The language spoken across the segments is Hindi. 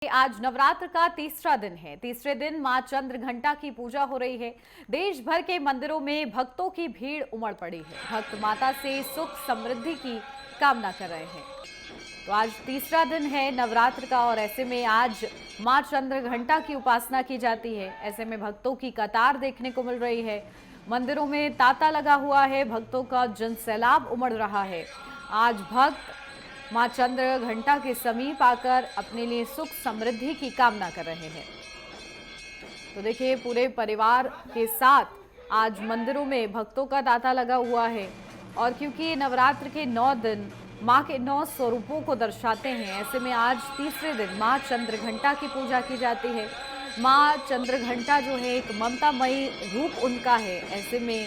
आज नवरात्र का तीसरा दिन है। तीसरे दिन मां चंद्र घंटा की पूजा हो रही है। देश भर के मंदिरों में भक्तों की भीड़ उमड़ पड़ी है। भक्त माता से सुख समृद्धि की कामना कर रहे हैं। तो आज तीसरा दिन है नवरात्र का और ऐसे में आज मां चंद्र घंटा की उपासना की जाती है। ऐसे में भक्तों की कतार देखने को मिल रही है। मंदिरों में तांता लगा हुआ है। भक्तों का जनसैलाब उमड़ रहा है। आज भक्त मां चंद्र घंटा के समीप आकर अपने लिए सुख समृद्धि की कामना कर रहे हैं। तो देखिए, पूरे परिवार के साथ आज मंदिरों में भक्तों का तांता लगा हुआ है। और क्योंकि नवरात्र के 9 दिन मां के 9 स्वरूपों को दर्शाते हैं, ऐसे में आज तीसरे दिन मां चंद्र घंटा की पूजा की जाती है। मां चंद्र घंटा जो है एक ममतामयी रूप उनका है। ऐसे में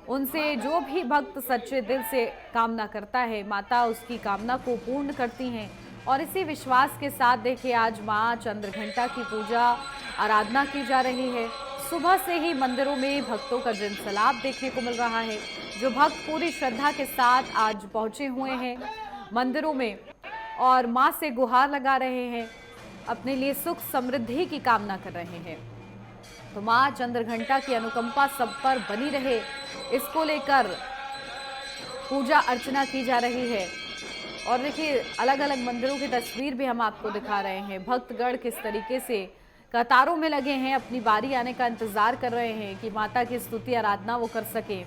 उनसे जो भी भक्त सच्चे दिल से कामना करता है, माता उसकी कामना को पूर्ण करती हैं। और इसी विश्वास के साथ देखिए, आज मां चंद्र घंटा की पूजा आराधना की जा रही है। सुबह से ही मंदिरों में भक्तों का जनसैलाब देखने को मिल रहा है। जो भक्त पूरी श्रद्धा के साथ आज पहुंचे हुए हैं मंदिरों में और मां से गुहार लगा रहे हैं, अपने लिए सुख समृद्धि की कामना कर रहे हैं। तो मां चंद्र घंटा की अनुकंपा सब पर बनी रहे, इसको लेकर पूजा अर्चना की जा रही है। और देखिए, अलग अलग मंदिरों की तस्वीर भी हम आपको दिखा रहे हैं। भक्तगण किस तरीके से कतारों में लगे हैं, अपनी बारी आने का इंतजार कर रहे हैं कि माता की स्तुति आराधना वो कर सके।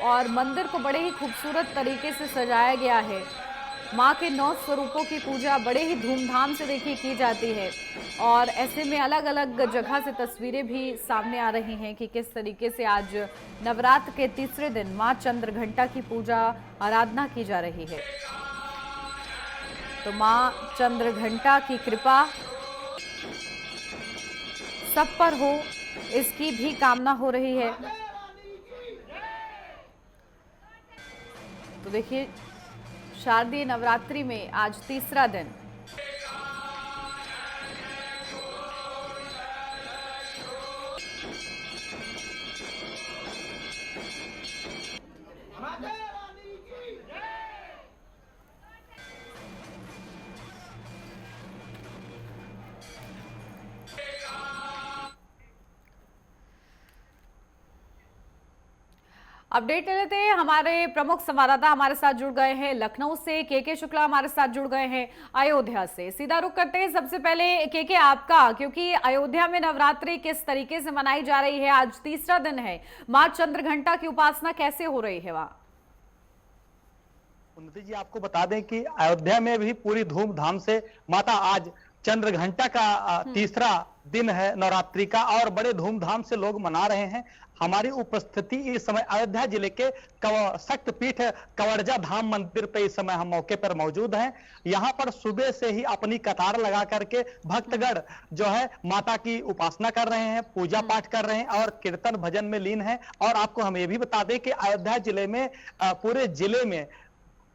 और मंदिर को बड़े ही खूबसूरत तरीके से सजाया गया है। माँ के 9 स्वरूपों की पूजा बड़े ही धूमधाम से देखिए की जाती है। और ऐसे में अलग अलग जगह से तस्वीरें भी सामने आ रही हैं कि किस तरीके से आज नवरात्र के तीसरे दिन माँ चंद्र घंटा की पूजा आराधना की जा रही है। तो माँ चंद्र घंटा की कृपा सब पर हो, इसकी भी कामना हो रही है। तो देखिए, शारदीय नवरात्रि में आज तीसरा दिन। अपडेट ले लेते हैं। हमारे प्रमुख संवाददाता हमारे साथ जुड़ गए हैं लखनऊ से। के शुक्ला हमारे साथ जुड़ गए हैं अयोध्या से। सीधा रुख करते हैं। सबसे पहले के आपका, क्योंकि अयोध्या में नवरात्रि किस तरीके से मनाई जा रही है, आज तीसरा दिन है, मां चंद्र घंटा की उपासना कैसे हो रही है वहां? उन्नति जी, आपको बता दें कि अयोध्या में भी पूरी धूमधाम से माता आज चंद्र घंटा का तीसरा दिन है नवरात्रि का और बड़े धूमधाम से लोग मना रहे हैं। हमारी उपस्थिति इस समय अयोध्या जिले के शक्तिपीठ कवर्जा धाम मंदिर पे इस समय हम मौके पर मौजूद हैं। यहाँ पर सुबह से ही अपनी कतार लगा करके भक्तगण जो है माता की उपासना कर रहे हैं, पूजा पाठ कर रहे हैं और कीर्तन भजन में लीन हैं। और आपको हम ये भी बता दें कि अयोध्या जिले में पूरे जिले में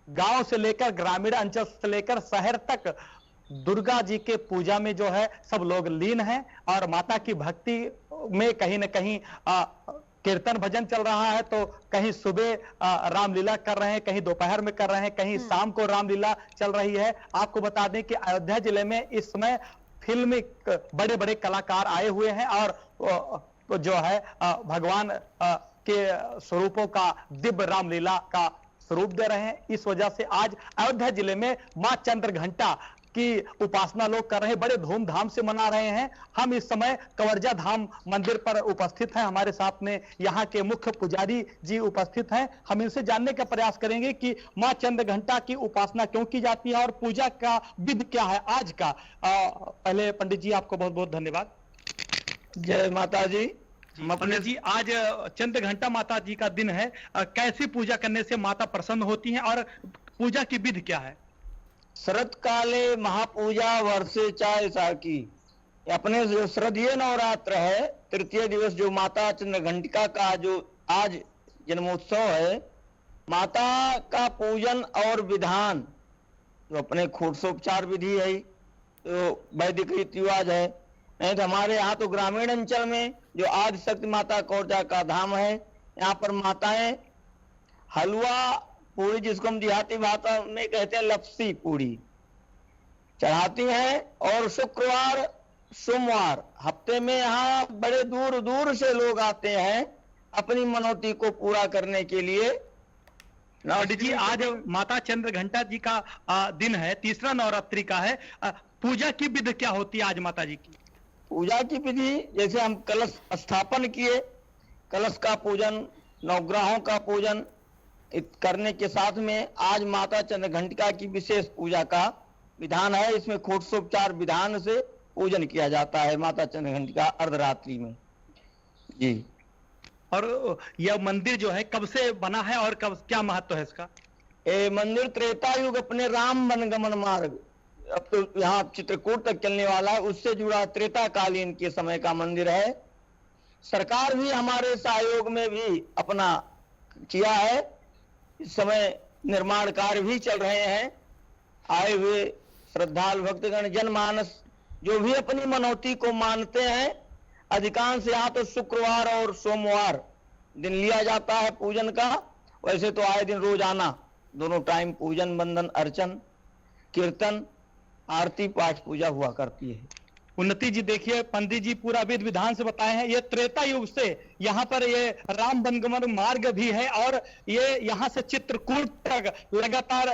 गांव से लेकर ग्रामीण अंचल से लेकर शहर तक दुर्गा जी के पूजा में जो है सब लोग लीन हैं और माता की भक्ति में कहीं न कहीं कीर्तन भजन चल रहा है। तो कहीं सुबह रामलीला कर रहे हैं, कहीं दोपहर में कर रहे हैं, कहीं शाम को रामलीला चल रही है। आपको बता दें कि अयोध्या जिले में इस समय फिल्मी बड़े बड़े कलाकार आए हुए हैं और जो है भगवान के स्वरूपों का दिव्य रामलीला का स्वरूप दे रहे हैं। इस वजह से आज अयोध्या जिले में मां चंद्र घंटा की उपासना लोग कर रहे हैं, बड़े धूमधाम से मना रहे हैं। हम इस समय कवर्जा धाम मंदिर पर उपस्थित हैं। हमारे साथ में यहाँ के मुख्य पुजारी जी उपस्थित हैं। हम इनसे जानने का प्रयास करेंगे कि मां चंद्र घंटा की उपासना क्यों की जाती है और पूजा का विधि क्या है आज का। पहले पंडित जी, आपको बहुत बहुत धन्यवाद। जय माता जी। पंडित जी, आज चंद्र घंटा माता जी का दिन है, कैसी पूजा करने से माता प्रसन्न होती हैं और पूजा की विधि क्या है? शरद काले महापूजा वर्षे चाय साकी। अपने जो शरदीय नवरात्र है, तृतीय दिवस जो माता चंद्र घंटिका का जो आज जन्मोत्सव है, माता का पूजन और विधान जो अपने खोटसोपचार विधि है, तो वैदिक रीति रिवाज है। नहीं तो हमारे यहाँ तो ग्रामीण अंचल में जो आदि शक्ति माता कवर्जा का धाम है, यहाँ पर माताएं हलवा पूरी, जिसको हम देहाती भाषा में कहते हैं लपसी पूरी, चढ़ाती हैं और शुक्रवार सोमवार हफ्ते में यहाँ बड़े दूर दूर से लोग आते हैं अपनी मनौती को पूरा करने के लिए। पंडित जी, आज माता चंद्र घंटा जी का दिन है, तीसरा नवरात्रि का है। पूजा की विधि क्या होती है आज माता जी की? पूजा की विधि जैसे हम कलश स्थापन किए, कलश का पूजन, नवग्रहों का पूजन करने के साथ में आज माता चंद्र घंटिका की विशेष पूजा का विधान है। इसमें खोटोपचार विधान से पूजन किया जाता है माता चंद्र घंटिका अर्धरात्रि में जी। और यह मंदिर जो है कब से बना है और कब, क्या महत्व है इसका? ये मंदिर त्रेता युग अपने राम वनगमन मार्ग, अब तो यहाँ चित्रकूट तक चलने वाला है, उससे जुड़ा त्रेता कालीन के समय का मंदिर है। सरकार भी हमारे सहयोग में भी अपना किया है। इस समय निर्माण कार्य भी चल रहे हैं। आए हुए श्रद्धालु भक्तगण जनमानस जो भी अपनी मनौती को मानते हैं, अधिकांश यहाँ तो शुक्रवार और सोमवार दिन लिया जाता है पूजन का। वैसे तो आए दिन रोजाना दोनों टाइम पूजन, वंदन, अर्चन, कीर्तन, आरती, पाठ, पूजा हुआ करती है। उन्नति जी, देखिए पंडित जी पूरा विधि विधान से बताए हैं। ये त्रेता युग से यहाँ पर ये राम वनगमन मार्ग भी है और ये यहाँ से चित्रकूट तक लगातार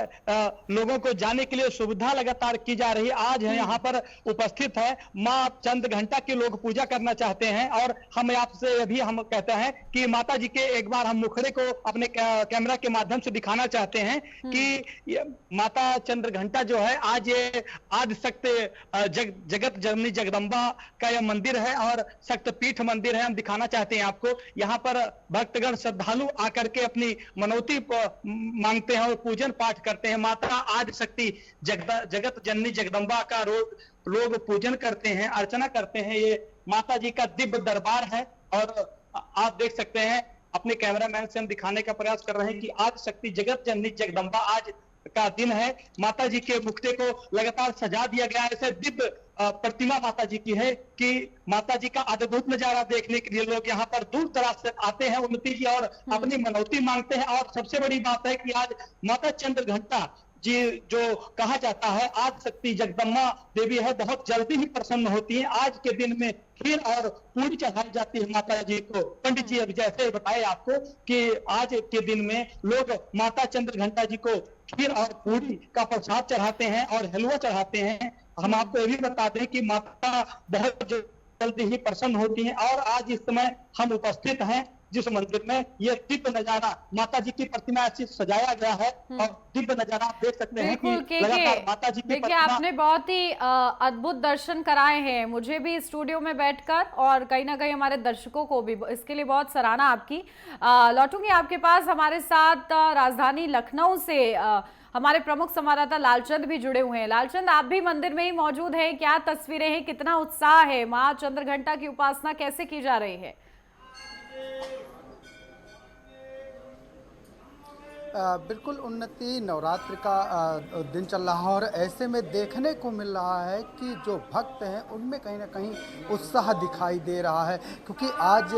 लोगों को जाने के लिए सुविधा लगातार की जा रही है। आज यहाँ पर उपस्थित है माँ चंद्र घंटा की लोग पूजा करना चाहते हैं और हम आपसे अभी हम कहते हैं कि माता जी के एक बार हम मुखड़े को अपने कैमरा के माध्यम से दिखाना चाहते हैं कि माता चंद्र घंटा जो है आज ये आदि शक्ति जगत जननी जगदम्बा का यह मंदिर है और शक्तिपीठ मंदिर है। हम दिखाना चाहते हैं आपको। यहाँ पर भक्तगण श्रद्धालु आकर के अपनी मनौती मांगते हैं और पूजन पाठ करते हैं। माता आदि शक्ति जगत जननी जगदम्बा का लोग पूजन करते हैं, अर्चना करते हैं। ये माता जी का दिव्य दरबार है और आप देख सकते हैं, अपने कैमरामैन से हम दिखाने का प्रयास कर रहे हैं कि आदि शक्ति जगत जननी जगदम्बा आज का दिन है। माता जी के मुखड़े को लगातार सजा दिया गया है। ऐसे दिव्य प्रतिमा माता जी की है कि माता जी का अद्भुत नजारा देखने के लिए लोग यहाँ पर दूर दराज से आते हैं उन्नति जी और अपनी मनौती मांगते हैं। और सबसे बड़ी बात है कि आज माता चंद्र घंटा जी जो कहा जाता है आदि शक्ति जगदम्बा देवी है, बहुत जल्दी ही प्रसन्न होती है। आज के दिन में खीर और पूरी चढ़ाई जाती है माता जी को। पंडित जी अभी जैसे बताए आपको कि आज के दिन में लोग माता चंद्र घंटा जी को खीर और पूरी का प्रसाद चढ़ाते हैं और हलवा चढ़ाते हैं। हम आपको ये भी बता दें कि माता बहुत जल्दी ही प्रसन्न होती हैं और आज इस समय हम उपस्थित हैं जिस मंदिर में ये दिव्य नजारा माता जी की प्रतिमा ऐसी सजाया गया है और दिव्य नजारा आप देख सकते हैं कि लगातार माता जी की देखिए आपने बहुत ही अद्भुत दर्शन कराए हैं मुझे भी स्टूडियो में बैठकर और कहीं ना कहीं हमारे दर्शकों को भी, इसके लिए बहुत सराहना आपकी। लौटूंगी आपके पास। हमारे साथ राजधानी लखनऊ से हमारे प्रमुख संवाददाता लालचंद भी जुड़े हुए हैं। लालचंद, आप भी मंदिर में ही मौजूद हैं, क्या तस्वीरें हैं, कितना उत्साह है, माँ चंद्र घंटा की उपासना कैसे की जा रही है? बिल्कुल उन्नति, नवरात्र का दिन चल रहा है और ऐसे में देखने को मिल रहा है कि जो भक्त हैं उनमें कहीं ना कहीं उत्साह दिखाई दे रहा है, क्योंकि आज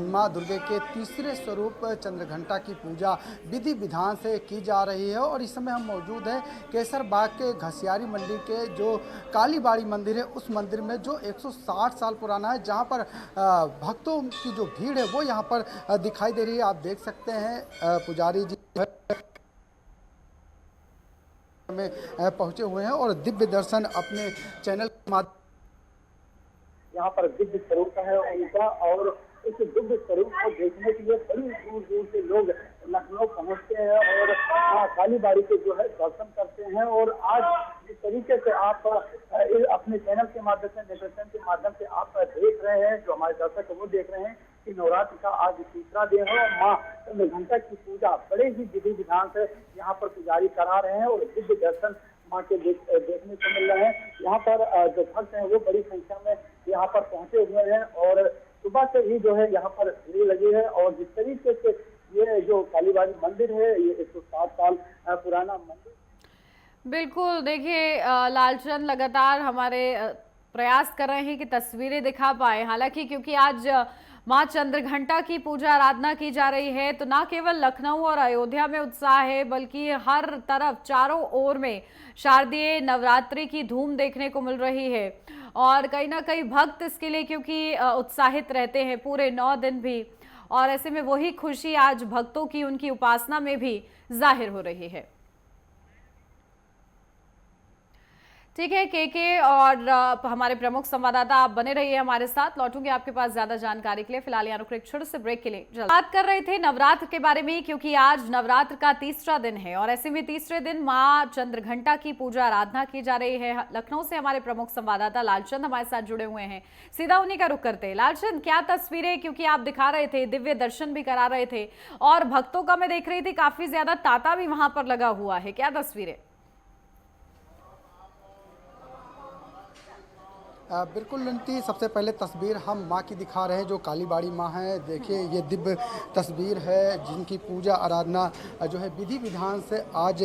माँ दुर्गे के तीसरे स्वरूप चंद्रघंटा की पूजा विधि विधान से की जा रही है। और इस समय हम मौजूद हैं केसर बाग के घसियारी मंडी के जो कालीबाड़ी मंदिर है उस मंदिर में, जो 160 साल पुराना है, जहाँ पर भक्तों की जो भीड़ है वो यहाँ पर दिखाई दे रही है। आप देख सकते हैं पुजारी जी में पहुंचे हुए हैं और दिव्य दर्शन अपने चैनल के माध्यम यहाँ पर दिव्य स्वरूप है उनका, और इस दिव्य स्वरूप को देखने के लिए बड़ी दूर दूर से लोग लखनऊ पहुँचते हैं और कालीबाड़ी के जो है दर्शन करते हैं। और आज जिस तरीके से आप अपने चैनल के माध्यम से, नेटवर्क के माध्यम से आप देख रहे हैं, जो हमारे दर्शक वो देख रहे हैं कि नवरात्र का आज तीसरा दिन है और माँ चंद्र घंटा की पूजा बड़े ही विधि विधान से यहाँ पर पुजारी करा रहे हैं और दिव्य दर्शन माँ के देखने को मिल रहे हैं। यहाँ पर जो भक्त हैं वो बड़ी संख्या में यहाँ पर पहुंचे हुए हैं और सुबह से ही जो है यहाँ पर भीड़ लगी है। और जिस तरीके से ये जो कालीबाड़ी मंदिर है, ये 160 साल पुराना मंदिर। बिल्कुल, देखिए लालचंद लगातार हमारे प्रयास कर रहे हैं कि तस्वीरें दिखा पाए। हालांकि क्योंकि आज मां चंद्रघंटा की पूजा आराधना की जा रही है, तो ना केवल लखनऊ और अयोध्या में उत्साह है, बल्कि हर तरफ चारों ओर में शारदीय नवरात्रि की धूम देखने को मिल रही है। और कहीं ना कहीं भक्त इसके लिए क्योंकि उत्साहित रहते हैं पूरे 9 दिन भी, और ऐसे में वही खुशी आज भक्तों की उनकी उपासना में भी जाहिर हो रही है। ठीक है के और हमारे प्रमुख संवाददाता आप बने रहिए हमारे साथ, लौटूंगे आपके पास ज्यादा जानकारी के लिए। फिलहाल यहाँ रुक छोटे से ब्रेक के लिए बात कर रहे थे नवरात्र के बारे में, क्योंकि आज नवरात्र का तीसरा दिन है और ऐसे में तीसरे दिन मां चंद्रघंटा की पूजा आराधना की जा रही है। लखनऊ से हमारे प्रमुख संवाददाता लालचंद हमारे साथ जुड़े हुए हैं, सीधा उन्हीं का रुख करते हैं। लालचंद, क्या तस्वीरें, क्योंकि आप दिखा रहे थे, दिव्य दर्शन भी करा रहे थे और भक्तों का मैं देख रही थी काफी ज्यादा तांता भी वहां पर लगा हुआ है, क्या तस्वीरें? बिल्कुल उनकी सबसे पहले तस्वीर हम माँ की दिखा रहे हैं, जो कालीबाड़ी माँ है। देखिए ये दिव्य तस्वीर है जिनकी पूजा आराधना जो है विधि विधान से आज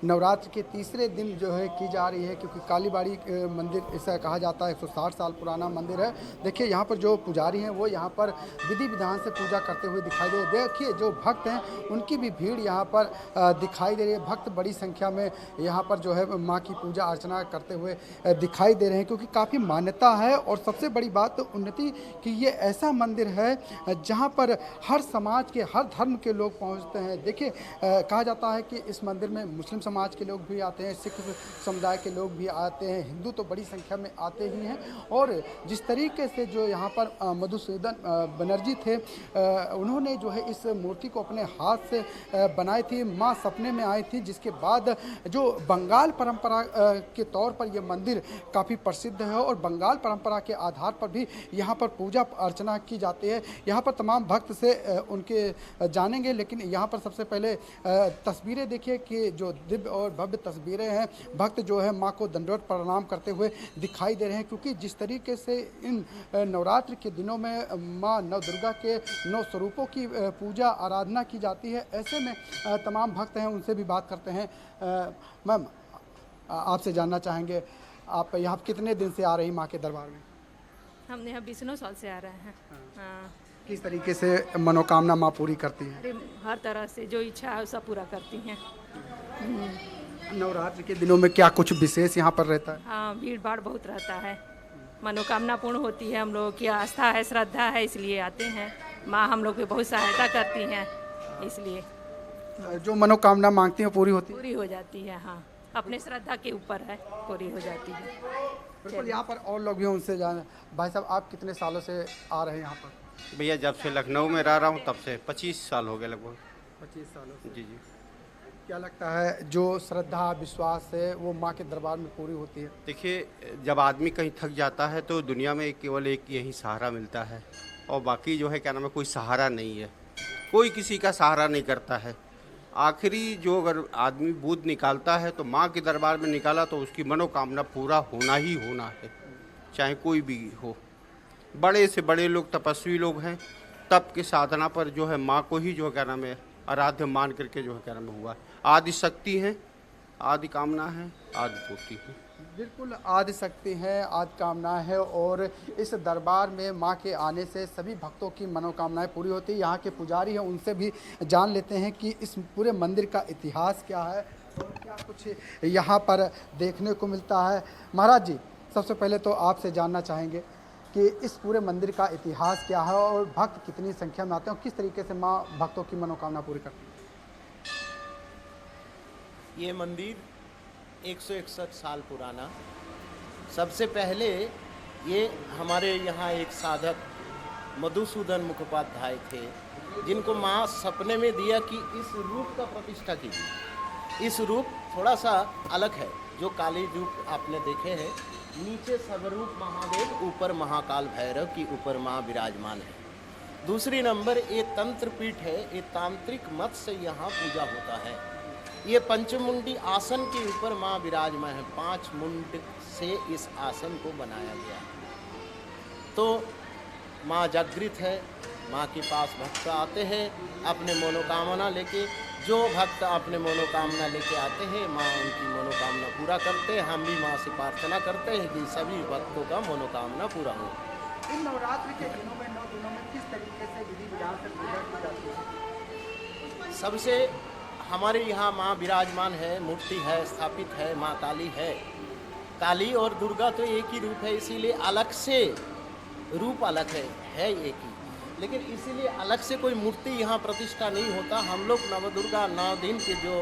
नवरात्र के तीसरे दिन जो है की जा रही है, क्योंकि कालीबाड़ी मंदिर ऐसा कहा जाता है 160 साल पुराना मंदिर है। देखिए यहाँ पर जो पुजारी हैं वो यहाँ पर विधि विधान से पूजा करते हुए दिखाई दे रहे। देखिए जो भक्त हैं उनकी भी भीड़ यहाँ पर दिखाई दे रही है। भक्त बड़ी संख्या में यहाँ पर जो है माँ की पूजा अर्चना करते हुए दिखाई दे रहे हैं, क्योंकि काफ़ी मान्यता है। और सबसे बड़ी बात तो उन्नति कि ये ऐसा मंदिर है जहाँ पर हर समाज के, हर धर्म के लोग पहुँचते हैं। देखिए कहा जाता है कि इस मंदिर में मुस्लिम समाज के लोग भी आते हैं, सिख समुदाय के लोग भी आते हैं, हिंदू तो बड़ी संख्या में आते ही हैं। और जिस तरीके से जो यहाँ पर मधुसूदन बनर्जी थे, उन्होंने जो है इस मूर्ति को अपने हाथ से बनाई थी। माँ सपने में आई थी, जिसके बाद जो बंगाल परंपरा के तौर पर यह मंदिर काफ़ी प्रसिद्ध है और बंगाल परंपरा के आधार पर भी यहाँ पर पूजा अर्चना की जाती है। यहाँ पर तमाम भक्त से उनके जानेंगे, लेकिन यहाँ पर सबसे पहले तस्वीरें देखिए कि जो दिव्य और भव्य तस्वीरें हैं। भक्त जो है माँ को दंडवत प्रणाम करते हुए दिखाई दे रहे हैं, क्योंकि जिस तरीके से इन नवरात्र के दिनों में माँ नव दुर्गा के 9 स्वरूपों की पूजा आराधना की जाती है, ऐसे में तमाम भक्त हैं, उनसे भी बात करते हैं। मैम, आपसे जानना चाहेंगे, आप यहाँ कितने दिन से आ रही माँ के दरबार में? हमने यहाँ 29 साल से आ रहे हैं। हाँ। किस तरीके से मनोकामना माँ पूरी करती हैं? अरे हर तरह से जो इच्छा है सब पूरा करती हैं। नवरात्र के दिनों में क्या कुछ विशेष यहाँ पर रहता है? हाँ, भीड़ भाड़ बहुत रहता है, मनोकामना पूर्ण होती है। हम लोगों की आस्था है, श्रद्धा है, इसलिए आते हैं। माँ हम लोग की बहुत सहायता करती हैं, इसलिए जो मनोकामना मांगती हैं पूरी होती है? पूरी हो जाती है। हाँ, अपने श्रद्धा के ऊपर है, पूरी हो जाती है। बिल्कुल, यहाँ पर और लोग भी, उनसे जाने। भाई साहब, आप कितने सालों से आ रहे हैं यहाँ पर? भैया जब से लखनऊ में रह रहा हूँ तब से 25 साल हो गए लगभग। 25 सालों से। जी जी। क्या लगता है जो श्रद्धा विश्वास है वो माँ के दरबार में पूरी होती है? देखिए, जब आदमी कहीं थक जाता है तो दुनिया में केवल एक यही सहारा मिलता है, और बाकी जो है क्या नाम है, कोई सहारा नहीं है। कोई किसी का सहारा नहीं करता है। आखिरी जो अगर आदमी बूझ निकालता है तो माँ के दरबार में निकाला तो उसकी मनोकामना पूरा होना ही होना है, चाहे कोई भी हो। बड़े से बड़े लोग, तपस्वी लोग हैं, तप के साधना पर जो है माँ को ही जो है क्या नाम है आराध्य मान करके जो है क्या नाम हुआ। आदि शक्ति है, आदि कामना है, आदि पूर्ति है। बिल्कुल, आदि शक्ति है, आदि कामना है। और इस दरबार में माँ के आने से सभी भक्तों की मनोकामनाएं पूरी होती है। यहाँ के पुजारी हैं, उनसे भी जान लेते हैं कि इस पूरे मंदिर का इतिहास क्या है और क्या कुछ यहाँ पर देखने को मिलता है। महाराज जी, सबसे पहले तो आपसे जानना चाहेंगे कि इस पूरे मंदिर का इतिहास क्या है और भक्त कितनी संख्या में आते हैं और किस तरीके से माँ भक्तों की मनोकामना पूरी करती है? ये मंदिर 161 साल पुराना। सबसे पहले ये हमारे यहाँ एक साधक मधुसूदन मुखोपाध्याय थे, जिनको माँ सपने में दिया कि इस रूप का प्रतिष्ठा कीजिए। इस रूप थोड़ा सा अलग है, जो काली रूप आपने देखे हैं, नीचे सर्वरूप महादेव, ऊपर महाकाल भैरव की ऊपर माँ विराजमान है। दूसरी नंबर ये तंत्र पीठ है, ये तांत्रिक मत से यहाँ पूजा होता है। ये पंचमुंडी आसन के ऊपर माँ विराजमान है, 5 मुंड से इस आसन को बनाया गया। तो माँ जागृत है, माँ के पास भक्त आते हैं अपने मनोकामना लेके। जो भक्त अपने मनोकामना लेके आते हैं, माँ उनकी मनोकामना पूरा करते हैं। हम भी माँ से प्रार्थना करते हैं कि सभी भक्तों का मनोकामना पूरा हो। इन नवरात्रि के दिनों में 9 दिनों में किस तरीके से विधि विधान से पूजा की जाती है? सबसे हमारे यहाँ माँ विराजमान है, मूर्ति है, स्थापित है, माँ काली है। काली और दुर्गा तो एक ही रूप है, इसीलिए अलग से रूप अलग है एक ही, लेकिन इसीलिए अलग से कोई मूर्ति यहाँ प्रतिष्ठा नहीं होता। हम लोग नवदुर्गा 9 दिन की जो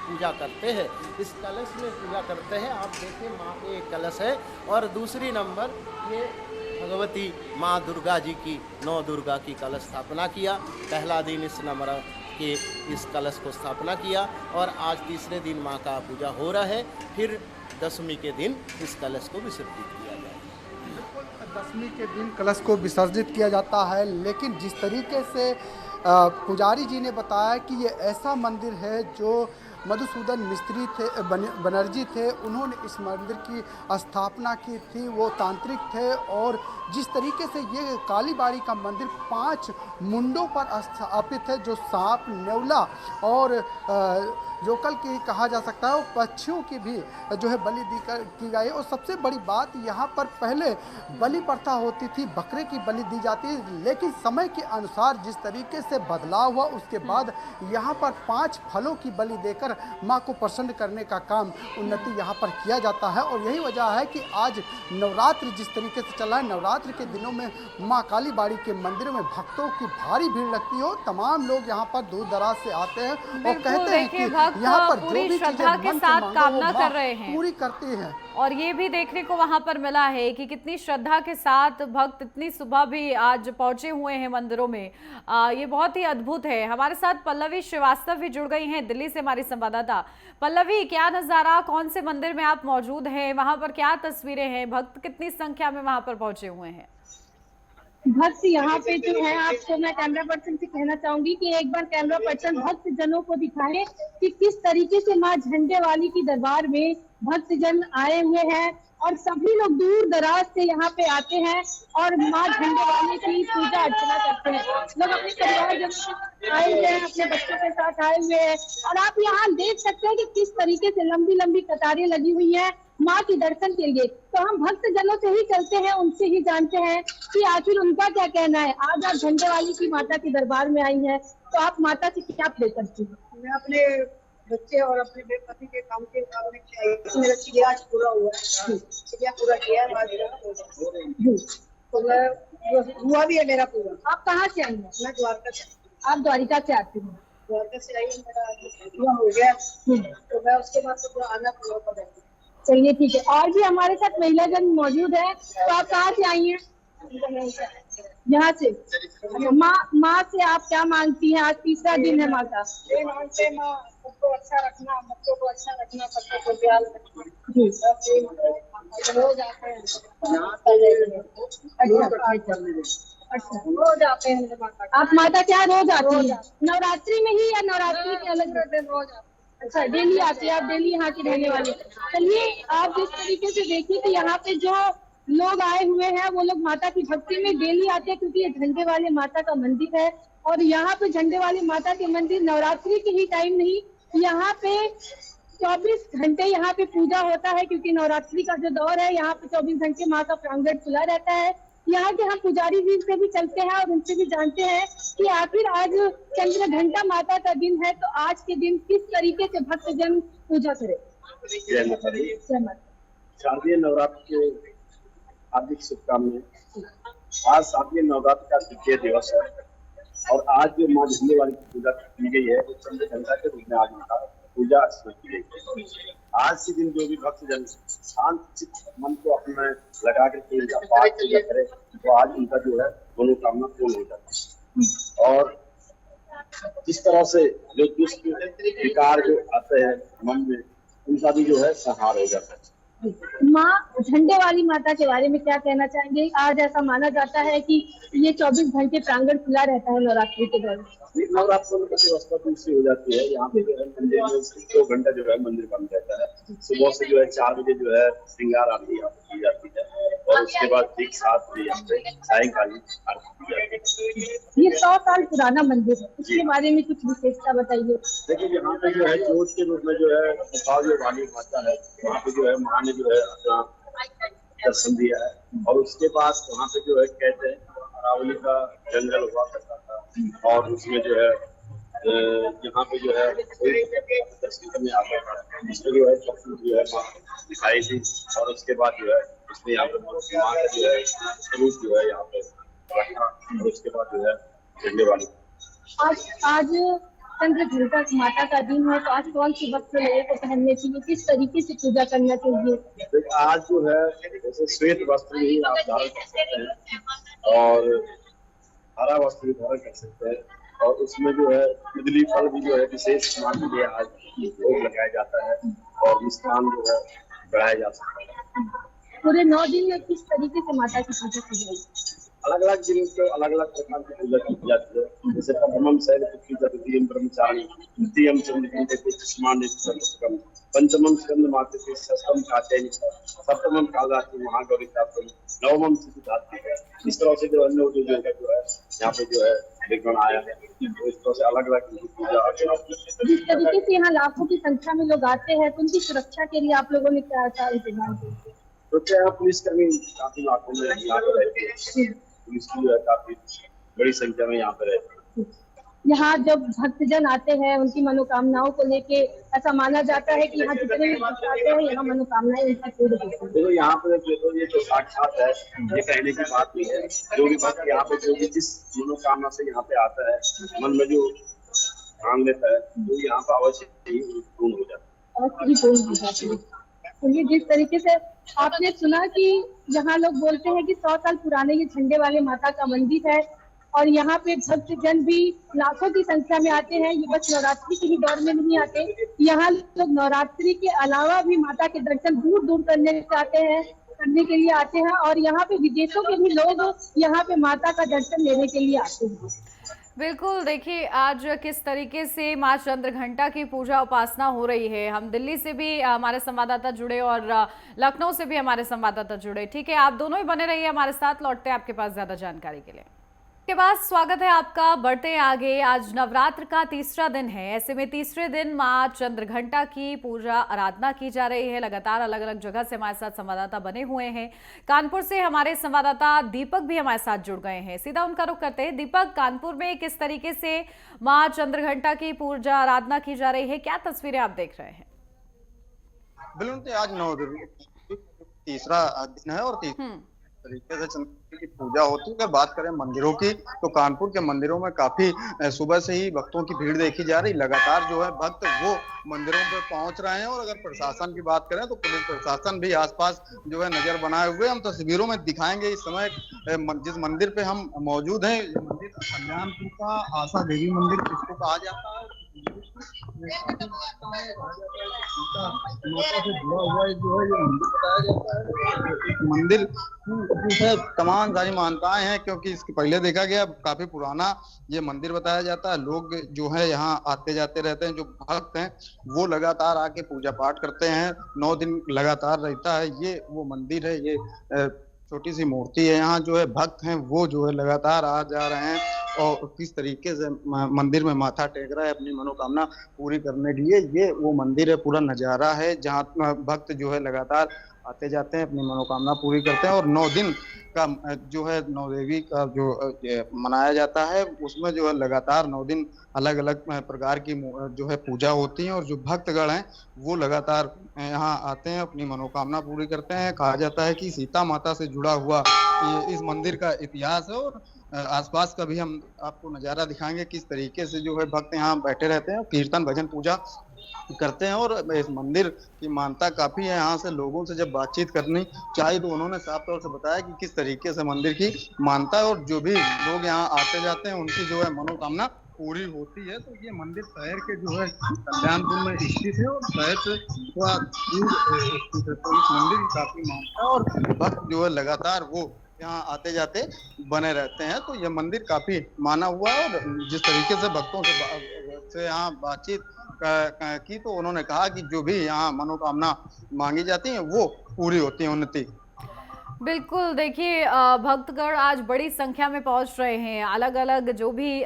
पूजा करते हैं, इस कलश में पूजा करते हैं। आप देखिए माँ के एक कलश है, और दूसरी नंबर ये भगवती माँ दुर्गा जी की 9 दुर्गा की कलश स्थापना किया। पहला दिन इस नंबर के इस कलश को स्थापना किया, और आज तीसरे दिन माँ का पूजा हो रहा है। फिर दशमी के दिन इस कलश को विसर्जित किया जाएगा। दशमी के दिन कलश को विसर्जित किया जाता है, लेकिन जिस तरीके से पुजारी जी ने बताया कि ये ऐसा मंदिर है जो मधुसूदन मिस्त्री थे, बनर्जी थे, उन्होंने इस मंदिर की स्थापना की थी। वो तांत्रिक थे, और जिस तरीके से ये कालीबाड़ी का मंदिर 5 मुंडों पर स्थापित है, जो सांप, नेवला और जोकल की कहा जा सकता है, और पक्षियों की भी जो है बलि की गई। और सबसे बड़ी बात, यहाँ पर पहले बलि प्रथा होती थी, बकरे की बलि दी जाती, लेकिन समय के अनुसार जिस तरीके से बदलाव हुआ, उसके बाद यहाँ पर 5 फलों की बलि देकर माँ को प्रसन्न करने का काम उन्नति यहाँ पर किया जाता है। और यही वजह है कि आज नवरात्र जिस तरीके से चला है, नवरात्र के दिनों में माँ कालीबाड़ी के मंदिरों में भक्तों की भारी भीड़ लगती हो। तमाम लोग यहाँ पर दूर दराज से आते हैं और कहते हैं कि यहाँ पर जो भी श्रद्धा के साथ कामना कर रहे हैं, पूरी करती है। और ये भी देखने को वहां पर मिला है कि कितनी श्रद्धा के साथ भक्त इतनी सुबह भी आज पहुंचे हुए हैं मंदिरों में। ये बहुत ही अद्भुत है। हमारे साथ पल्लवी श्रीवास्तव भी जुड़ गई हैं दिल्ली से, हमारी संवाददाता। पल्लवी, क्या नजारा, कौन से मंदिर में आप मौजूद हैं, वहां पर क्या तस्वीरें हैं, भक्त कितनी संख्या में वहां पर पहुंचे हुए हैं? भक्त यहाँ पे जो है, आपको मैं कैमरा पर्सन से कहना चाहूंगी कि एक बार कैमरा पर्सन भक्त जनों को दिखाए कि किस तरीके से माँ झंडे वाली की दरबार में भक्त जन आए हुए हैं, और सभी लोग दूर दराज से यहाँ पे आते हैं और माँ झंडे वाली की पूजा अर्चना करते हैं। लोग अपने परिवार जन आए हुए हैं, अपने बच्चों के साथ आए हुए हैं, और आप यहाँ देख सकते हैं कि किस तरीके से लंबी लंबी कतारें लगी हुई है माँ के दर्शन के लिए। तो हम भक्त जनों से ही चलते हैं, उनसे ही जानते हैं कि आखिर उनका क्या कहना है। आज आप झंडे वाली की माता के दरबार में आई है, तो आप माता से क्या प्रे करती हैं? मैं अपने बच्चे और अपने पति के काम के मुताबिक मेरा चिड़िया आज पूरा हुआ है, चिड़िया पूरा किया है आज, तो मैं हुआ भी है मेरा पूरा। आप कहाँ से आई हैं? मैं द्वारका से। आप द्वारिका से आती हैं? द्वारका से आई, मेरा पूरा हो गया, तो मैं उसके बाद तो आना पूरा कर। चलिए ठीक है। और भी हमारे साथ महिला जन मौजूद है, तो आप कहाँ से आई हैं? यहाँ से। माँ से आप क्या मांगती हैं? आज तीसरा दिन है माँ का। ये मांगते हैं माँ सबको अच्छा रखना, बच्चों को अच्छा रखना, सबको को ख्याल रखना, रोज आते हैं, रोज आते हैं माता। आप माता क्या रोज आती हैं? नवरात्रि में ही या नवरात्रि के अलग दिन रोज आते? अच्छा, डेली आती है आप, डेली यहाँ की रहने वाली। चलिए, आप जिस तरीके से देखिए कि यहाँ पे जो लोग आए हुए हैं वो लोग माता की भक्ति में डेली आते हैं, क्योंकि ये झंडे वाले माता का मंदिर है। और यहाँ पे झंडे वाली माता के मंदिर नवरात्रि के ही टाइम नहीं, यहाँ पे 24 घंटे यहाँ पे पूजा होता है, क्योंकि नवरात्रि का जो दौर है यहाँ पे 24 घंटे माँ का प्रांगण खुला रहता है। यहाँ के हम पुजारी जी से भी चलते हैं और उनसे भी जानते हैं कि आखिर आज चंद्र घंटा माता का दिन है, तो आज के दिन किस तरीके से भक्तजन पूजा करें। शारदीय नवरात्र के हार्दिक शुभकामनाएं। आज शारदीय नवरात्र का द्वितीय दिवस है, और आज जो माँ झंडे वाली की पूजा की गई है, वो चंद्र घंटा के रूप में आज उनका पूजा अर्चना की गई है। आज के दिन जो भी भक्तजन शांत चित्त मन को अपने लगा करके पाठ पूजा करे, तो आज उनका जो है मनोकामना पूर्ण हो जाती है। और इस तरह से जो दुष्ट विकार जो आते हैं मन में, उनका भी जो है संहार हो जाता है। माँ झंडे वाली माता के बारे में क्या कहना चाहेंगे? आज ऐसा माना जाता है कि ये 24 घंटे प्रांगण खुला रहता है नवरात्रि के दौरान। नवरात्र में व्यवस्था दूसरी हो जाती है। यहाँ पे जो है मंदिर में 2 घंटा जो है मंदिर बंद रहता है। सुबह से जो है 4 बजे जो है श्रृंगार आरती यहाँ पे की जाती है और उसके बाद ठीक 7 बजे यहाँ पे सायंकालीन आरती की जाती है। ये 100 साल पुराना मंदिर है, इसके बारे में कुछ विशेषता बताइए। देखिए यहाँ पे जो है जोत के रूप में जो है वाली माता है, वहाँ पे जो है माँ ने जो है अपना दर्शन दिया है और उसके बाद वहाँ पे जो है कहते हैं अरावली का जंगल हुआ करता था और उसमें जो है यहाँ पे जो है दर्शन करने आता था, उसमें जो है जो है माँ दिखाई थी और उसके बाद जो है उसने यहाँ पे माँ का जो है स्वरूप जो है यहाँ पे रखा और उसके बाद जो है झंडे वाली। आज चंद्र घंटा माता का दिन है, तो आज कौन सी वस्त्र लोगों को पहनने चाहिए, किस तरीके से पूजा करना चाहिए? आज जो है जैसे श्वेत वस्त्र ही आप धारण कर सकते हैं और हरा वस्त्र भी धारण कर सकते हैं और उसमें जो है कदली फल भी जो है विशेष मान के लिए आज भोग लगाया जाता है और मिष्ठान जो है बढ़ाया जा सकता है। पूरे 9 दिन में किस तरीके से माता की पूजा की जाएगी? अलग अलग दिन को अलग अलग प्रकार की पूजा की जाती है। जैसे प्रथमम शैल द्वितीयम ब्रह्मचारी, तृतीयम चंद्रकम, पंचमम स्कंद मातृ, षष्ठम कात्यायनी, सप्तमम कालरात्रि महागौरी, नवमम सिद्धिदात्री है। इस तरह से जो अन्य जो है यहाँ पे जो है विग्रहण आया है, तो इस तरह से अलग अलग पूजा अर्चना। जिस तरीके से यहाँ लाखों की संख्या में लोग आते हैं, तो उनकी सुरक्षा के लिए आप लोगों ने क्या इंतजाम किया? तो क्या पुलिसकर्मी काफी लाखों में यहाँ पे रहते हैं, पुलिस की जो है काफी बड़ी संख्या में यहाँ पे रहती है। यहाँ जब भक्तजन आते हैं उनकी मनोकामनाओं को लेके ऐसा माना जाता है कि यहाँ जितने भी भक्त आते हैं यहाँ मनोकामनाएं उनकी पूरी होती हैं। देखो यहाँ पे जो ये तो साक्षात है, ये कहने की बात नहीं है। जो भी भक्त यहाँ पे जो भी जिस मनोकामना से यहाँ पे आता है, मन में जो ठान लेता है, तो यहाँ पे अवश्य ही पूर्ण हो जाता है। तो ये जिस तरीके से आपने सुना कि यहाँ लोग बोलते हैं कि 100 साल पुराने ये झंडे वाले माता का मंदिर है और यहाँ पे भक्तजन भी लाखों की संख्या में आते हैं। ये बस नवरात्रि के ही दौर में नहीं आते, यहाँ लोग नवरात्रि के अलावा भी माता के दर्शन दूर दूर करने के लिए आते हैं और यहाँ पे विदेशों के भी लोग यहाँ पे माता का दर्शन लेने के लिए आते हैं। बिल्कुल, देखिए आज किस तरीके से माँ चंद्र घंटा की पूजा उपासना हो रही है। हम दिल्ली से भी हमारे संवाददाता जुड़े और लखनऊ से भी हमारे संवाददाता जुड़े। ठीक है, आप दोनों ही बने रहिए हमारे साथ, लौटते हैं आपके पास ज्यादा जानकारी के लिए। के बाद स्वागत है आपका, बढ़ते हैं आगे। आज नवरात्र का तीसरा दिन है, ऐसे में तीसरे दिन माँ चंद्र घंटा की पूजा आराधना की जा रही है। लगातार अलग अलग जगह से हमारे साथ संवाददाता बने हुए हैं। कानपुर से हमारे संवाददाता दीपक भी हमारे साथ जुड़ गए हैं, सीधा उनका रुख करते हैं। दीपक, कानपुर में किस तरीके से माँ चंद्र घंटा की पूजा आराधना की जा रही है, क्या तस्वीरें आप देख रहे हैं? बिल्कुल, आज तीसरा दिन है और तरीके से चंद्र की पूजा होती है। अगर बात करें मंदिरों की, तो कानपुर के मंदिरों में काफी सुबह से ही भक्तों की भीड़ देखी जा रही। लगातार जो है भक्त वो मंदिरों पे पहुंच रहे हैं और अगर प्रशासन की बात करें तो पुलिस प्रशासन भी आसपास जो है नजर बनाए हुए। हम तस्वीरों में दिखाएंगे इस समय जिस मंदिर पे हम मौजूद हैं, ये मंदिर कल्याणपुर का आशा देवी मंदिर इसको कहा जाता है। मंदिर है, तमाम सारी मान्यताएं हैं क्योंकि इसके पहले देखा गया काफी पुराना ये मंदिर बताया जाता है। लोग जो है यहाँ आते जाते रहते हैं, जो भक्त हैं वो लगातार आके पूजा पाठ करते हैं। 9 दिन लगातार रहता है। ये वो मंदिर है, ये छोटी सी मूर्ति है। यहाँ जो है भक्त हैं वो जो है लगातार आ जा रहे हैं और किस तरीके से मंदिर में माथा टेक रहा है अपनी मनोकामना पूरी करने के लिए। ये वो मंदिर है, पूरा नजारा है जहाँ भक्त जो है लगातार आते जाते हैं, अपनी मनोकामना पूरी करते हैं। और 9 दिन का जो है नौ देवी का जो मनाया जाता है, उसमें जो है लगातार 9 दिन अलग अलग प्रकार की जो है पूजा होती है और जो भक्तगण हैं वो लगातार यहाँ आते हैं, अपनी मनोकामना पूरी करते हैं। कहा जाता है कि सीता माता से जुड़ा हुआ ये इस मंदिर का इतिहास है और आसपास का भी हम आपको नज़ारा दिखाएंगे किस तरीके से जो है भक्त यहाँ बैठे रहते हैं, कीर्तन भजन पूजा करते हैं। और इस मंदिर की मान्यता काफी है। यहाँ से लोगों से जब बातचीत करनी चाहिए तो उन्होंने साफ तौर से बताया कि किस तरीके से मंदिर की मान्यता और जो भी लोग यहाँ आते जाते हैं उनकी जो है मनोकामना पूरी होती है। तो ये मंदिर शहर के जो है कल्याणपुर में स्थित है और शहर से थोड़ा दूर स्थित है। तो इस मंदिर की काफी मान्यता है और भक्त जो है लगातार वो यहाँ आते जाते बने रहते हैं। तो यह मंदिर काफी माना हुआ है और जिस तरीके से भक्तों से यहाँ बातचीत की तो उन्होंने कहा कि जो भी यहाँ मनोकामना मांगी जाती है वो पूरी होती है। उन्नति बिल्कुल, देखिए भक्तगण आज बड़ी संख्या में पहुंच रहे हैं। अलग अलग जो भी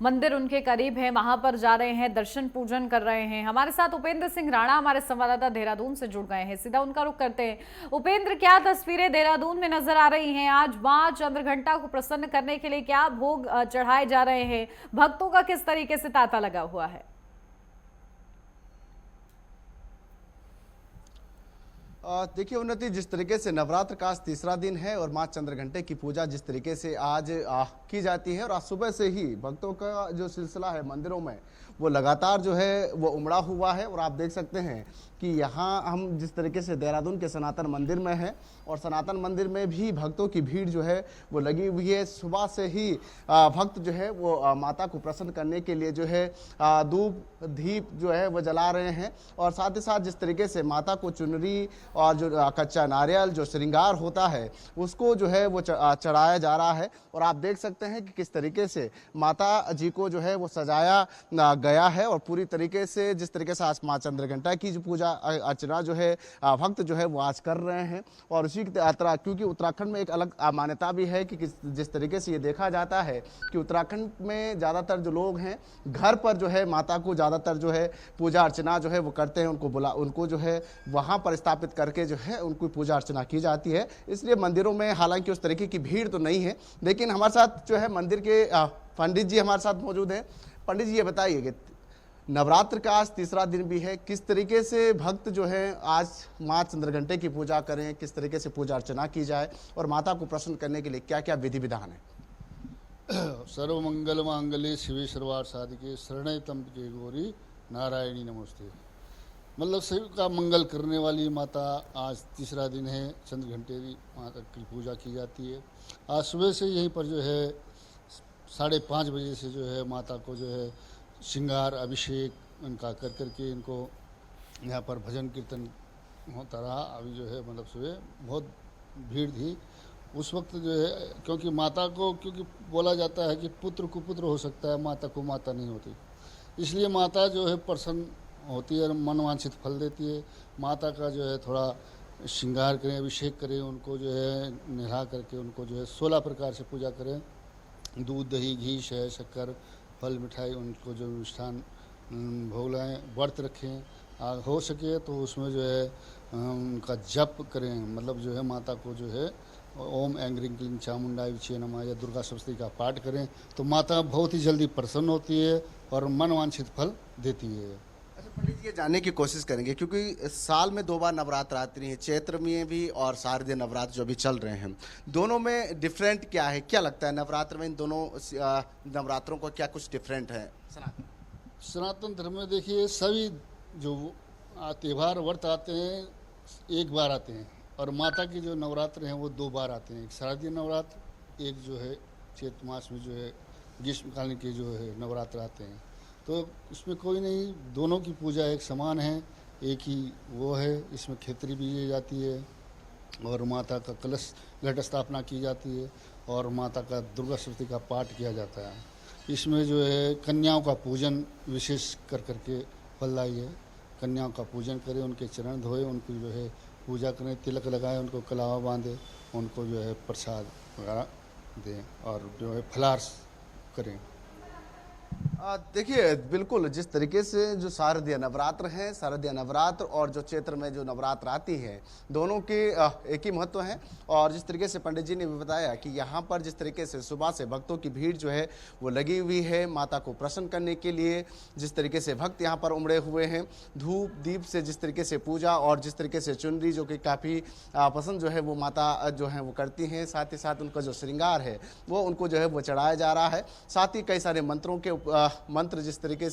मंदिर उनके करीब हैं वहां पर जा रहे हैं, दर्शन पूजन कर रहे हैं। हमारे साथ उपेंद्र सिंह राणा हमारे संवाददाता देहरादून से जुड़ गए हैं, सीधा उनका रुख करते हैं। उपेंद्र, क्या तस्वीरें देहरादून में नजर आ रही हैं? आज मां चंद्रघंटा को प्रसन्न करने के लिए क्या भोग चढ़ाए जा रहे हैं? भक्तों का किस तरीके से तांता लगा हुआ है? देखिए उन्नति, जिस तरीके से नवरात्र का आज तीसरा दिन है और मां चंद्रघंटे की पूजा जिस तरीके से आज की जाती है और आज सुबह से ही भक्तों का जो सिलसिला है मंदिरों में वो लगातार जो है वो उमड़ा हुआ है। और आप देख सकते हैं कि यहाँ हम जिस तरीके से देहरादून के सनातन मंदिर में हैं और सनातन मंदिर में भी भक्तों की भीड़ जो है वो लगी हुई है। सुबह से ही भक्त जो है वो माता को प्रसन्न करने के लिए जो है धूप दीप जो है वो जला रहे हैं और साथ ही साथ जिस तरीके से माता को चुनरी और जो कच्चा नारियल जो श्रृंगार होता है उसको जो है वो चढ़ाया जा रहा है। और आप देख सकते हैं कि किस तरीके से माता जी को जो है वो सजाया गया है और पूरी तरीके से जिस तरीके से आज मां चंद्रघंटा की जो पूजा अर्चना जो है भक्त जो है वो आज कर रहे हैं। और उसी की तरह क्योंकि उत्तराखंड में एक अलग मान्यता भी है कि जिस तरीके से ये देखा जाता है कि उत्तराखंड में ज़्यादातर जो लोग हैं घर पर जो है माता को ज़्यादातर जो है पूजा अर्चना जो है वो करते हैं, उनको जो है वहाँ पर स्थापित करके जो है उनको पूजा अर्चना की जाती है। इसलिए मंदिरों में हालांकि उस तरीके की भीड़ तो नहीं है, लेकिन हमारे साथ जो है मंदिर के पंडित जी हमारे साथ मौजूद हैं। पंडित जी ये बताइए कि नवरात्र का आज तीसरा दिन भी है, किस तरीके से भक्त जो है आज मां चंद्रघंटे की पूजा करें, किस तरीके से पूजा अर्चना की जाए और माता को प्रसन्न करने के लिए क्या क्या विधि विधान है? सर्वमंगल मांगल्ये शिवे सर्वार्थ साधिके शरण्ये त्र्यंबके गौरी नारायणी नमोस्ते। मतलब सभी का मंगल करने वाली माता आज तीसरा दिन है, चंद्रघंटे माता की पूजा की जाती है। आज सुबह से यहीं पर जो है 5:30 बजे से जो है माता को जो है श्रृंगार अभिषेक इनका कर करके इनको यहाँ पर भजन कीर्तन होता रहा। अभी जो है मतलब सुबह बहुत भीड़ थी उस वक्त जो है, क्योंकि माता को क्योंकि बोला जाता है कि पुत्र कुपुत्र हो सकता है, माता को माता नहीं होती, इसलिए माता जो है प्रसन्न होती है, मनवांछित फल देती है। माता का जो है थोड़ा श्रृंगार करें, अभिषेक करें, उनको जो है नहा करके उनको जो है 16 प्रकार से पूजा करें, दूध दही घी शहद शक्कर फल मिठाई उनको जो मिष्ठान भोग लगाएँ, व्रत रखें, हो सके तो उसमें जो है उनका जप करें, मतलब जो है माता को जो है ओम ऐं ह्रीं क्लीं चामुंडाय विचे नमः या दुर्गा सप्तशती का पाठ करें तो माता बहुत ही जल्दी प्रसन्न होती है और मनवांछित फल देती है। अच्छा पंडित जी, ये जानने की कोशिश करेंगे क्योंकि साल में 2 बार नवरात्र आती है, चैत्र में भी और शारदीय नवरात्र जो भी चल रहे हैं, दोनों में डिफरेंट क्या है? क्या लगता है नवरात्र में इन दोनों नवरात्रों को क्या कुछ डिफरेंट है? सनातन धर्म में देखिए सभी जो त्यौहार व्रत आते हैं एक बार आते हैं और माता की जो नवरात्र हैं वो 2 बार आते हैं, एक शारदीय नवरात्र, एक जो है चैत्र मास में जो है ग्रीष्मकालीन के जो है नवरात्र आते हैं। तो इसमें कोई नहीं, दोनों की पूजा एक समान है, एक ही वो है। इसमें खेतरी बीजी जाती है और माता का कलश घट स्थापना की जाती है और माता का दुर्गा सप्तशती का पाठ किया जाता है। इसमें जो है कन्याओं का पूजन विशेष कर करके फलदायी है। कन्याओं का पूजन करें, उनके चरण धोए, उनको जो है पूजा करें, तिलक लगाएं, उनको कलावा बांधे, उनको जो है प्रसाद वगैरह दें और जो है फलाहार करें। देखिए बिल्कुल जिस तरीके से जो शारदीय नवरात्र है, शारदीय नवरात्र और जो चैत्र में जो नवरात्र आती है, दोनों के एक ही महत्व है। और जिस तरीके से पंडित जी ने भी बताया कि यहाँ पर जिस तरीके से सुबह से भक्तों की भीड़ जो है वो लगी हुई है माता को प्रसन्न करने के लिए, जिस तरीके से भक्त यहाँ पर उमड़े हुए हैं, धूप दीप से जिस तरीके से पूजा और जिस तरीके से चुनरी जो कि काफ़ी पसंद जो है वो माता जो है वो करती हैं, साथ ही साथ उनका जो श्रृंगार है वो उनको जो है वो चढ़ाया जा रहा है। साथ ही कई सारे मंत्रों के मंत्र जिस तरीके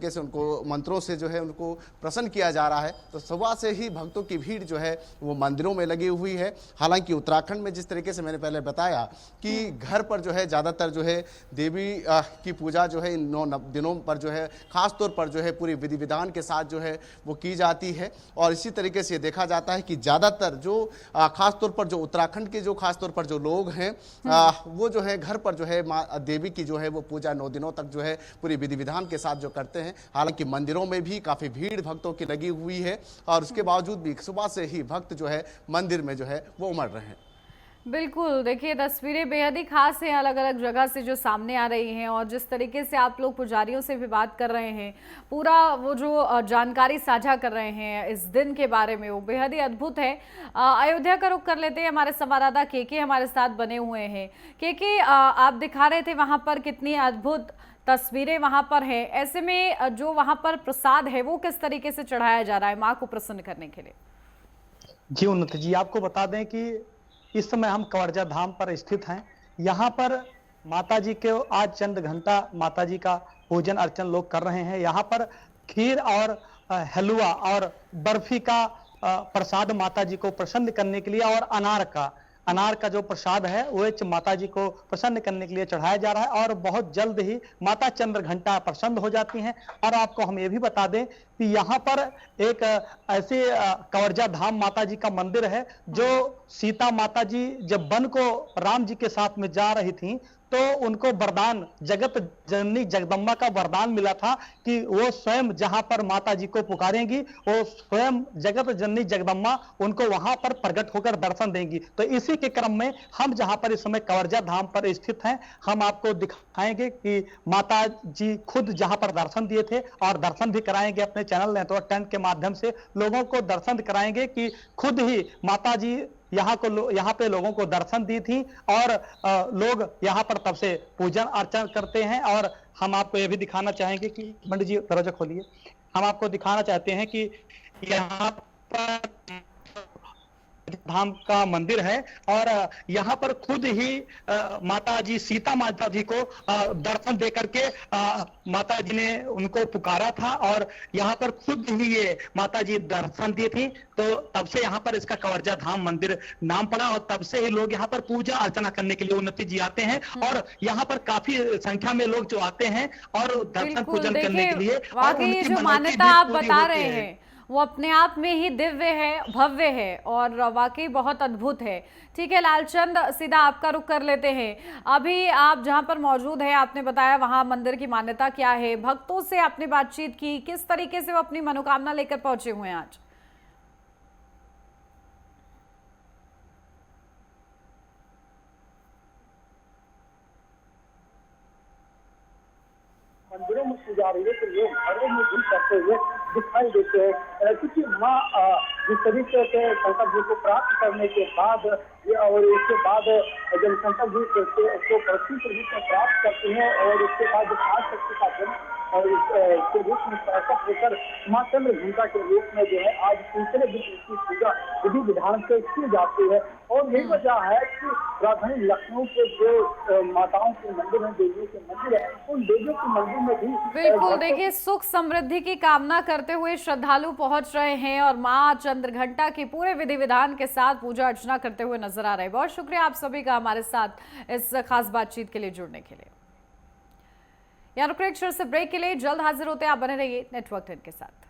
से उनको मंत्रों से जो है उनको प्रसन्न किया जा रहा है, तो सुबह से ही भक्तों की भीड़ जो है वो मंदिरों में लगी हुई है। हालांकि उत्तराखंड में जिस तरीके से मैंने पहले बताया कि घर पर जो है ज़्यादातर जो है देवी की पूजा जो है इन 9 दिनों पर जो है खास तौर पर जो है पूरी विधि विधान के साथ जो है वो की जाती है। और इसी तरीके से देखा जाता है कि ज़्यादातर जो खास तौर पर जो उत्तराखंड के जो खास तौर पर जो लोग हैं वो जो है घर पर जो है माँ देवी की जो है वो पूजा 9 दिनों तक जो है पूरी विधि विधान के साथ जो करते हैं। हालांकि मंदिरों में भी काफ़ी भीड़ भक्तों की लगी हुई है और उसके बावजूद भी सुबह से ही भक्त जो है मंदिर में जो है वो उमड़ रहे हैं। बिल्कुल, देखिए तस्वीरें बेहद ही खास हैं, अलग अलग जगह से जो सामने आ रही हैं और जिस तरीके से आप लोग पुजारियों से भी बात कर रहे हैं, पूरा वो जो जानकारी साझा कर रहे हैं इस दिन के बारे में, वो बेहद ही अद्भुत है। अयोध्या का रुख कर लेते हैं, हमारे संवाददाता के हमारे साथ बने हुए हैं। के आप दिखा रहे थे वहाँ पर कितनी अद्भुत तस्वीरें वहाँ पर हैं, ऐसे में जो वहाँ पर प्रसाद है वो किस तरीके से चढ़ाया जा रहा है माँ को प्रसन्न करने के लिए? जी उन्नति जी, आपको बता दें कि इस समय हम कवर्जा धाम पर स्थित हैं। यहाँ पर माता जी के आज चंद्र घंटा माता जी का पूजन अर्चन लोग कर रहे हैं। यहाँ पर खीर और हलवा और बर्फी का प्रसाद माता जी को प्रसन्न करने के लिए और अनार का जो प्रसाद है वो माता जी को प्रसन्न करने के लिए चढ़ाया जा रहा है और बहुत जल्द ही माता चंद्र घंटा प्रसन्न हो जाती हैं। और आपको हम ये भी बता दें कि यहाँ पर एक ऐसे कवर्जा धाम माता जी का मंदिर है जो सीता माता जी जब वन को राम जी के साथ में जा रही थी तो उनको वरदान जगत जननी जगदम्बा का वरदान मिला था कि वो स्वयं जहां पर माता जी को पुकारेंगी वो स्वयं जगत जननी जगदम्बा उनको वहां पर प्रकट होकर दर्शन देंगी। तो इसी के क्रम में हम जहां पर इस समय कवर्जा धाम पर स्थित हैं, हम आपको दिखाएंगे कि माता जी खुद जहां पर दर्शन दिए थे और दर्शन भी कराएंगे अपने चैनल नेटवर्क 10 के माध्यम से लोगों को दर्शन कराएंगे कि खुद ही माता जी यहाँ पे लोगों को दर्शन दी थी और लोग यहाँ पर तब से पूजन अर्चन करते हैं। और हम आपको ये भी दिखाना चाहेंगे कि पंडित जी दरवाजा खोलिए, हम आपको दिखाना चाहते हैं कि यहाँ पर धाम का मंदिर है और यहाँ पर खुद ही माता जी सीता माता जी को दर्शन दे करके माता जी ने उनको पुकारा था और यहाँ पर खुद ही ये माता जी दर्शन दी थी। तो तब से यहाँ पर इसका कवर्जा धाम मंदिर नाम पड़ा और तब से ही लोग यहाँ पर पूजा अर्चना करने के लिए उन्नति जी आते हैं और यहाँ पर काफी संख्या में लोग जो आते हैं और दर्शन पूजन करने के लिए। वाकई जो मान्यता आप बता रहे हैं वो अपने आप में ही दिव्य है, भव्य है और वाकई बहुत अद्भुत है। ठीक है लालचंद, सीधा आपका रुख कर लेते हैं। अभी आप जहां पर मौजूद हैं, आपने बताया वहां मंदिर की मान्यता क्या है, भक्तों से आपने बातचीत की, किस तरीके से वो अपनी मनोकामना लेकर पहुंचे हुए हैं आज? मंदिरों में पूजा रही है तो लोग घरों में भी करते हुए दिखाई देते हैं, क्योंकि माँ जिस तरीके से शंकर जी को प्राप्त करने के बाद और इसके बाद जब शंकर जी को पृथ्वी के रूप में प्राप्त करते हैं और उसके बाद आज शक्ति का जन्म और इसके रूप में प्रकट होकर माँ चंद्र घंटा के रूप में जो है आज तीसरे दिन इसकी पूजा विधि विधान से की जाती है। और यही वजह है कि राजधानी लखनऊ के जो माताओं के मंदिर हैं, देवियों के मंदिर है, उन देवियों के मंदिर में भी बिल्कुल देखिए सुख समृद्धि की कामना करते हुए श्रद्धालु पहुंच रहे हैं और माँ चंद्र घंटा की पूरे विधि विधान के साथ पूजा अर्चना करते हुए नजर आ रहे हैं। बहुत शुक्रिया आप सभी का हमारे साथ इस खास बातचीत के लिए जुड़ने के लिए। यहाँ रुक रहे एक छोटे से ब्रेक के लिए, जल्द हाजिर होते हैं, आप बने रहिए नेटवर्क 10 के साथ।